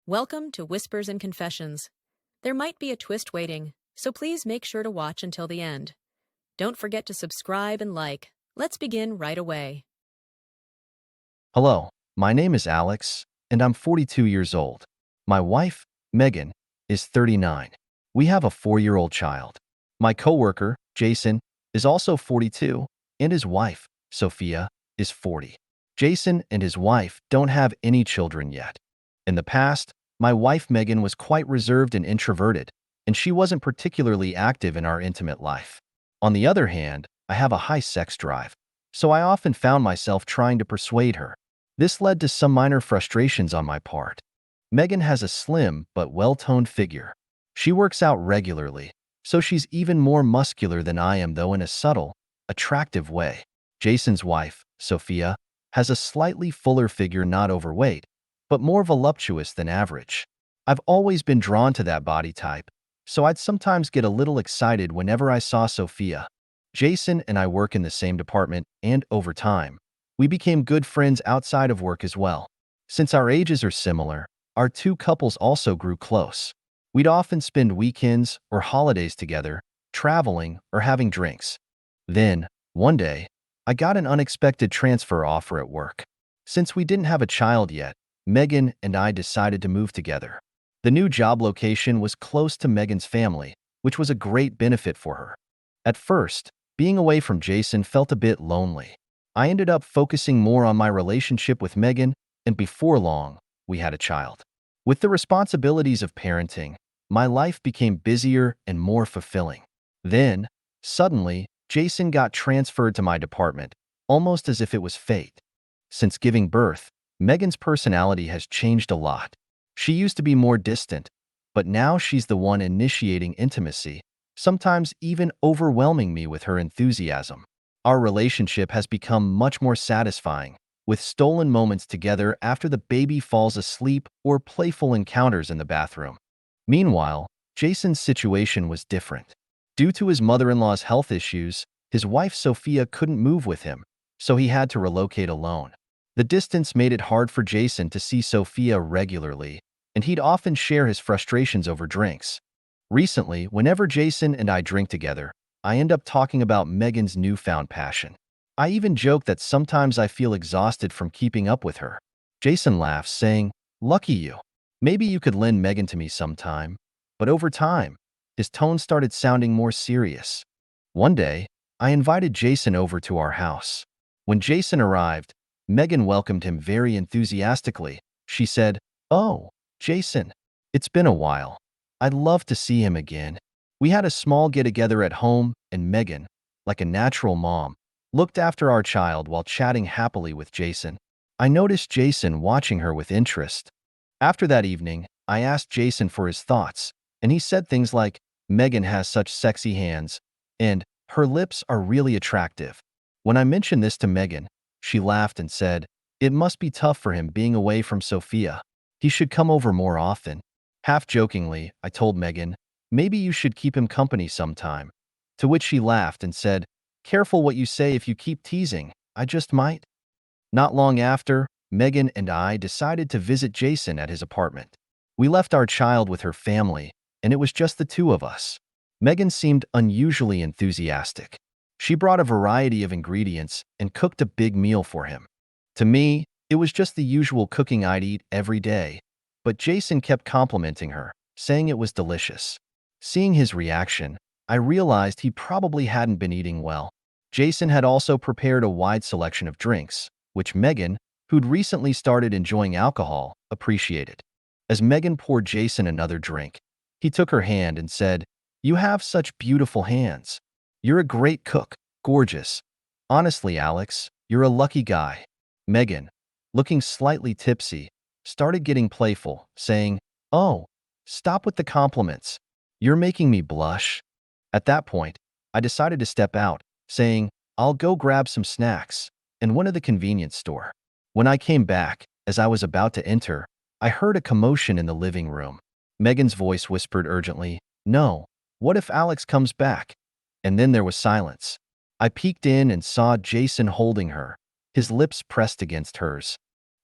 Welcome to Whispers and Confessions. There might be a twist waiting, so please make sure to watch until the end. Don't forget to subscribe and like. Let's begin right away. Hello, my name is Alex, and I'm 42 years old. My wife, Megan, is 39. We have a 4-year-old child. My coworker, Jason, is also 42, and his wife, Sophia, is 40. Jason and his wife don't have any children yet. In the past, my wife Megan was quite reserved and introverted, and she wasn't particularly active in our intimate life. On the other hand, I have a high sex drive, so I often found myself trying to persuade her. This led to some minor frustrations on my part. Megan has a slim but well-toned figure. She works out regularly, so she's even more muscular than I am, though in a subtle, attractive way. Jason's wife, Sophia, has a slightly fuller figure, not overweight, but more voluptuous than average. I've always been drawn to that body type, so I'd sometimes get a little excited whenever I saw Sophia. Jason and I work in the same department, and over time, we became good friends outside of work as well. Since our ages are similar, our two couples also grew close. We'd often spend weekends or holidays together, traveling or having drinks. Then, one day, I got an unexpected transfer offer at work. Since we didn't have a child yet, Megan and I decided to move together. The new job location was close to Megan's family, which was a great benefit for her. At first, being away from Jason felt a bit lonely. I ended up focusing more on my relationship with Megan, and before long, we had a child. With the responsibilities of parenting, my life became busier and more fulfilling. Then, suddenly, Jason got transferred to my department, almost as if it was fate. Since giving birth, Megan's personality has changed a lot. She used to be more distant, but now she's the one initiating intimacy, sometimes even overwhelming me with her enthusiasm. Our relationship has become much more satisfying, with stolen moments together after the baby falls asleep or playful encounters in the bathroom. Meanwhile, Jason's situation was different. Due to his mother-in-law's health issues, his wife Sophia couldn't move with him, so he had to relocate alone. The distance made it hard for Jason to see Sophia regularly, and he'd often share his frustrations over drinks. Recently, whenever Jason and I drink together, I end up talking about Megan's newfound passion. I even joke that sometimes I feel exhausted from keeping up with her. Jason laughs, saying, "Lucky you. Maybe you could lend Megan to me sometime." But over time, his tone started sounding more serious. One day, I invited Jason over to our house. When Jason arrived, Megan welcomed him very enthusiastically. She said, "Oh, Jason, it's been a while. I'd love to see him again." We had a small get-together at home, and Megan, like a natural mom, looked after our child while chatting happily with Jason. I noticed Jason watching her with interest. After that evening, I asked Jason for his thoughts, and he said things like, "Megan has such sexy hands," and "her lips are really attractive." When I mentioned this to Megan, she laughed and said, "It must be tough for him being away from Sophia. He should come over more often." Half jokingly, I told Megan, "Maybe you should keep him company sometime." To which she laughed and said, "Careful what you say. If you keep teasing, I just might." Not long after, Megan and I decided to visit Jason at his apartment. We left our child with her family, and it was just the two of us. Megan seemed unusually enthusiastic. She brought a variety of ingredients and cooked a big meal for him. To me, it was just the usual cooking I'd eat every day, but Jason kept complimenting her, saying it was delicious. Seeing his reaction, I realized he probably hadn't been eating well. Jason had also prepared a wide selection of drinks, which Megan, who'd recently started enjoying alcohol, appreciated. As Megan poured Jason another drink, he took her hand and said, "You have such beautiful hands. You're a great cook, gorgeous. Honestly, Alex, you're a lucky guy." Megan, looking slightly tipsy, started getting playful, saying, "Oh, stop with the compliments. You're making me blush." At that point, I decided to step out, saying, "I'll go grab some snacks," and went to the convenience store. When I came back, as I was about to enter, I heard a commotion in the living room. Megan's voice whispered urgently, "No, what if Alex comes back?" And then there was silence. I peeked in and saw Jason holding her, his lips pressed against hers.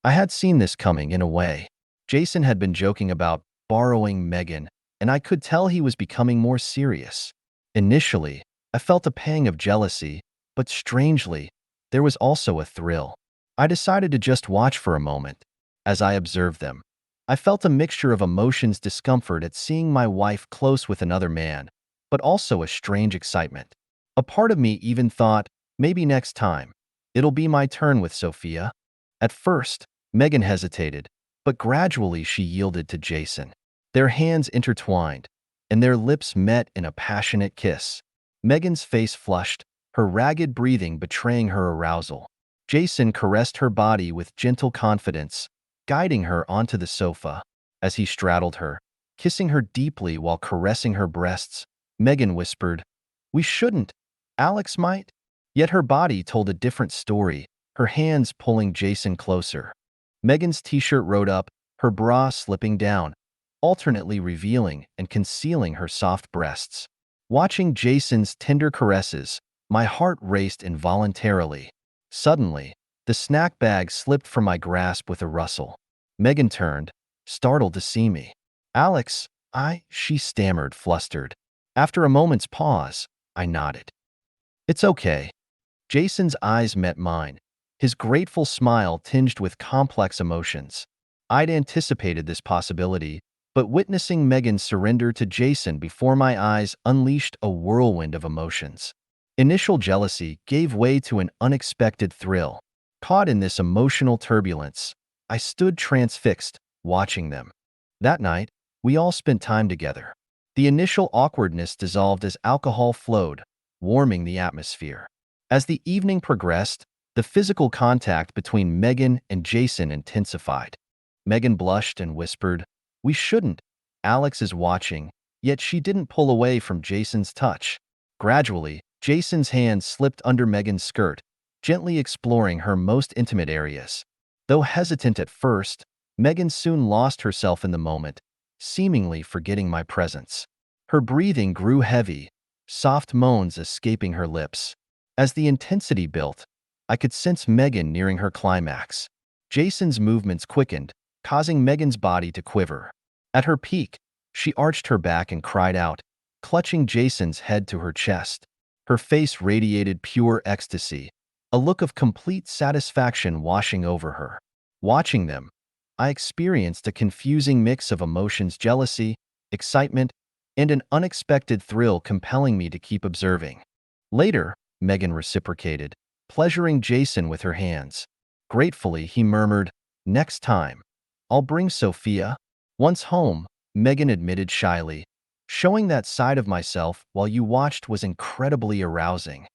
I had seen this coming in a way. Jason had been joking about borrowing Megan, and I could tell he was becoming more serious. Initially, I felt a pang of jealousy, but strangely, there was also a thrill. I decided to just watch for a moment. As I observed them, I felt a mixture of emotions: discomfort at seeing my wife close with another man, but also a strange excitement. A part of me even thought, maybe next time, it'll be my turn with Sophia. At first, Megan hesitated, but gradually she yielded to Jason. Their hands intertwined, and their lips met in a passionate kiss. Megan's face flushed, her ragged breathing betraying her arousal. Jason caressed her body with gentle confidence, guiding her onto the sofa. As he straddled her, kissing her deeply while caressing her breasts, Megan whispered, "We shouldn't. Alex might." Yet her body told a different story, her hands pulling Jason closer. Megan's t-shirt rode up, her bra slipping down, alternately revealing and concealing her soft breasts. Watching Jason's tender caresses, my heart raced involuntarily. Suddenly, the snack bag slipped from my grasp with a rustle. Megan turned, startled to see me. "Alex, she stammered, flustered. After a moment's pause, I nodded. "It's okay." Jason's eyes met mine, his grateful smile tinged with complex emotions. I'd anticipated this possibility, but witnessing Megan surrender to Jason before my eyes unleashed a whirlwind of emotions. Initial jealousy gave way to an unexpected thrill. Caught in this emotional turbulence, I stood transfixed, watching them. That night, we all spent time together. The initial awkwardness dissolved as alcohol flowed, warming the atmosphere. As the evening progressed, the physical contact between Megan and Jason intensified. Megan blushed and whispered, "We shouldn't. Alex is watching," yet she didn't pull away from Jason's touch. Gradually, Jason's hand slipped under Megan's skirt, gently exploring her most intimate areas. Though hesitant at first, Megan soon lost herself in the moment, seemingly forgetting my presence. Her breathing grew heavy, soft moans escaping her lips. As the intensity built, I could sense Megan nearing her climax. Jason's movements quickened, causing Megan's body to quiver. At her peak, she arched her back and cried out, clutching Jason's head to her chest. Her face radiated pure ecstasy, a look of complete satisfaction washing over her. Watching them, I experienced a confusing mix of emotions: jealousy, excitement, and an unexpected thrill compelling me to keep observing. Later, Megan reciprocated, pleasuring Jason with her hands. Gratefully, he murmured, "Next time, I'll bring Sophia." Once home, Megan admitted shyly, "Showing that side of myself while you watched was incredibly arousing."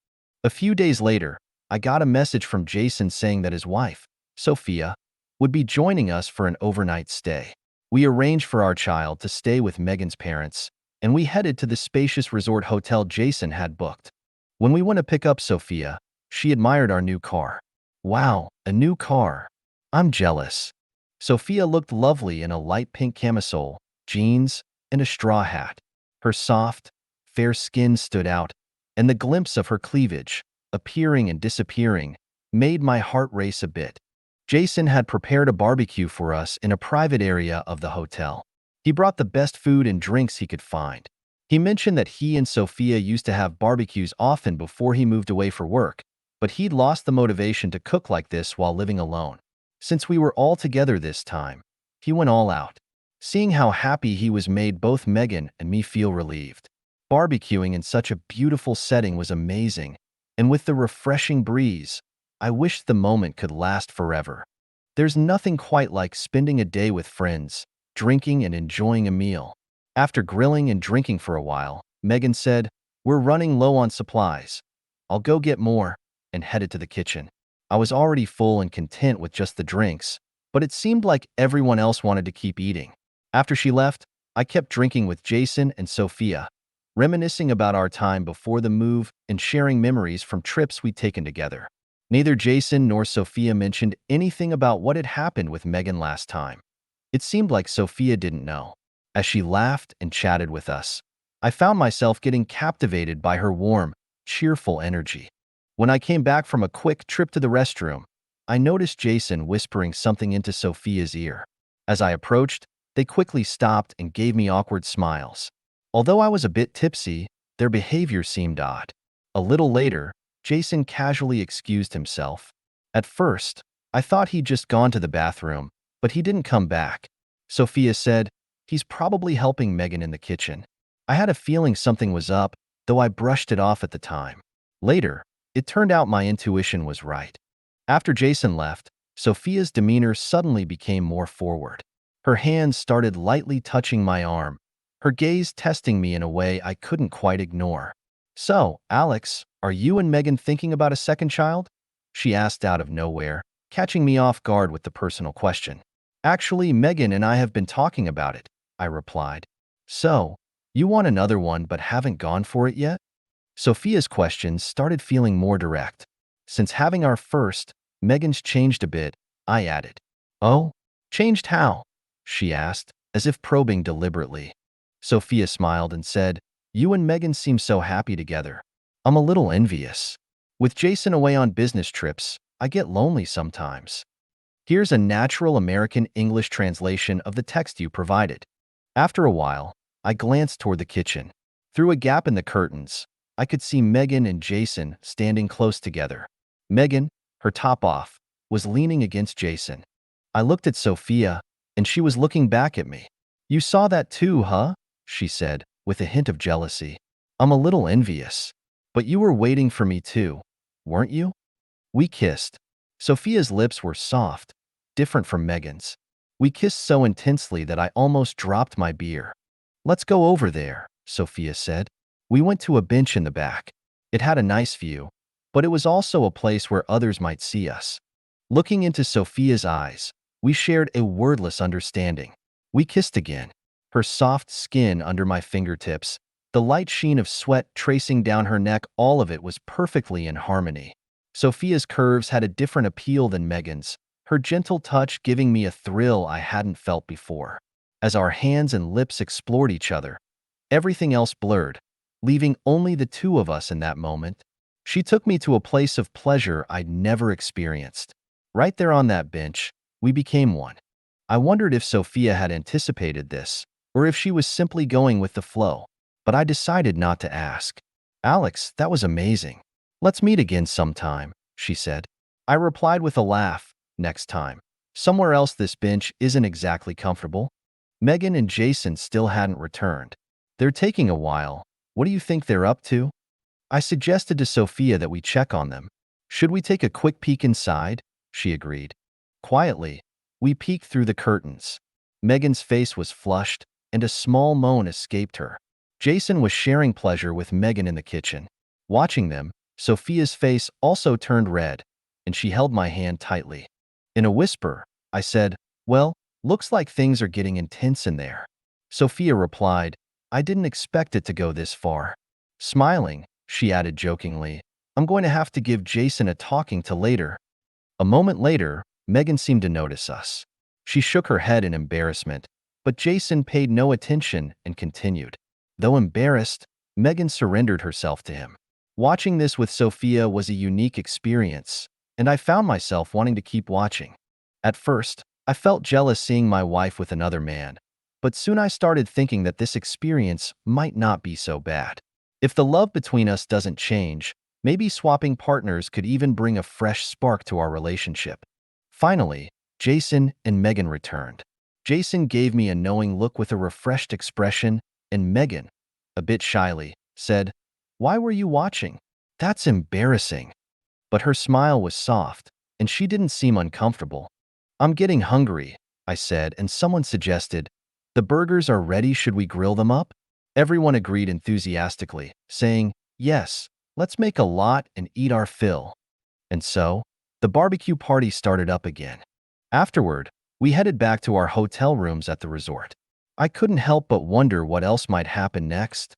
A few days later, I got a message from Jason saying that his wife, Sophia, would be joining us for an overnight stay. We arranged for our child to stay with Megan's parents, and we headed to the spacious resort hotel Jason had booked. When we went to pick up Sophia, she admired our new car. "Wow, a new car. I'm jealous." Sophia looked lovely in a light pink camisole, jeans, and a straw hat. Her soft, fair skin stood out, and the glimpse of her cleavage, appearing and disappearing, made my heart race a bit. Jason had prepared a barbecue for us in a private area of the hotel. He brought the best food and drinks he could find. He mentioned that he and Sophia used to have barbecues often before he moved away for work, but he'd lost the motivation to cook like this while living alone. Since we were all together this time, he went all out. Seeing how happy he was made both Megan and me feel relieved. Barbecuing in such a beautiful setting was amazing, and with the refreshing breeze, I wished the moment could last forever. There's nothing quite like spending a day with friends, drinking and enjoying a meal. After grilling and drinking for a while, Megan said, "We're running low on supplies. I'll go get more," and headed to the kitchen. I was already full and content with just the drinks, but it seemed like everyone else wanted to keep eating. After she left, I kept drinking with Jason and Sophia, reminiscing about our time before the move and sharing memories from trips we'd taken together. Neither Jason nor Sophia mentioned anything about what had happened with Megan last time. It seemed like Sophia didn't know. As she laughed and chatted with us, I found myself getting captivated by her warm, cheerful energy. When I came back from a quick trip to the restroom, I noticed Jason whispering something into Sophia's ear. As I approached, they quickly stopped and gave me awkward smiles. Although I was a bit tipsy, their behavior seemed odd. A little later, Jason casually excused himself. At first, I thought he'd just gone to the bathroom, but he didn't come back. Sophia said, "He's probably helping Megan in the kitchen." I had a feeling something was up, though I brushed it off at the time. Later, it turned out my intuition was right. After Jason left, Sophia's demeanor suddenly became more forward. Her hands started lightly touching my arm, her gaze testing me in a way I couldn't quite ignore. "So, Alex, are you and Megan thinking about a second child?" she asked out of nowhere, catching me off guard with the personal question. "Actually, Megan and I have been talking about it," I replied. "So, you want another one but haven't gone for it yet?" Sophia's questions started feeling more direct. "Since having our first, Megan's changed a bit," I added. "Oh? Changed how?" she asked, as if probing deliberately. Sophia smiled and said, "You and Megan seem so happy together. I'm a little envious. With Jason away on business trips, I get lonely sometimes." Here's a natural American English translation of the text you provided. After a while, I glanced toward the kitchen. Through a gap in the curtains, I could see Megan and Jason standing close together. Megan, her top off, was leaning against Jason. I looked at Sophia, and she was looking back at me. "You saw that too, huh?" she said, with a hint of jealousy. "I'm a little envious. But you were waiting for me too, weren't you?" We kissed. Sophia's lips were soft, different from Megan's. We kissed so intensely that I almost dropped my beer. "Let's go over there," Sophia said. We went to a bench in the back. It had a nice view, but it was also a place where others might see us. Looking into Sophia's eyes, we shared a wordless understanding. We kissed again. Her soft skin under my fingertips, the light sheen of sweat tracing down her neck, all of it was perfectly in harmony. Sophia's curves had a different appeal than Megan's, her gentle touch giving me a thrill I hadn't felt before. As our hands and lips explored each other, everything else blurred, leaving only the two of us in that moment. She took me to a place of pleasure I'd never experienced. Right there on that bench, we became one. I wondered if Sophia had anticipated this, or if she was simply going with the flow, but I decided not to ask. "Alex, that was amazing. Let's meet again sometime," she said. I replied with a laugh, "Next time. Somewhere else. This bench isn't exactly comfortable." Megan and Jason still hadn't returned. "They're taking a while. What do you think they're up to?" I suggested to Sophia that we check on them. "Should we take a quick peek inside?" she agreed. Quietly, we peeked through the curtains. Megan's face was flushed, and a small moan escaped her. Jason was sharing pleasure with Megan in the kitchen. Watching them, Sophia's face also turned red, and she held my hand tightly. In a whisper, I said, "Well, looks like things are getting intense in there." Sophia replied, "I didn't expect it to go this far." Smiling, she added jokingly, "I'm going to have to give Jason a talking to later." A moment later, Megan seemed to notice us. She shook her head in embarrassment, but Jason paid no attention and continued. Though embarrassed, Megan surrendered herself to him. Watching this with Sophia was a unique experience, and I found myself wanting to keep watching. At first, I felt jealous seeing my wife with another man, but soon I started thinking that this experience might not be so bad. If the love between us doesn't change, maybe swapping partners could even bring a fresh spark to our relationship. Finally, Jason and Megan returned. Jason gave me a knowing look with a refreshed expression, and Megan, a bit shyly, said, "Why were you watching? That's embarrassing." But her smile was soft, and she didn't seem uncomfortable. "I'm getting hungry," I said, and someone suggested, "The burgers are ready, should we grill them up?" Everyone agreed enthusiastically, saying, "Yes, let's make a lot and eat our fill." And so, the barbecue party started up again. Afterward, we headed back to our hotel rooms at the resort. I couldn't help but wonder what else might happen next.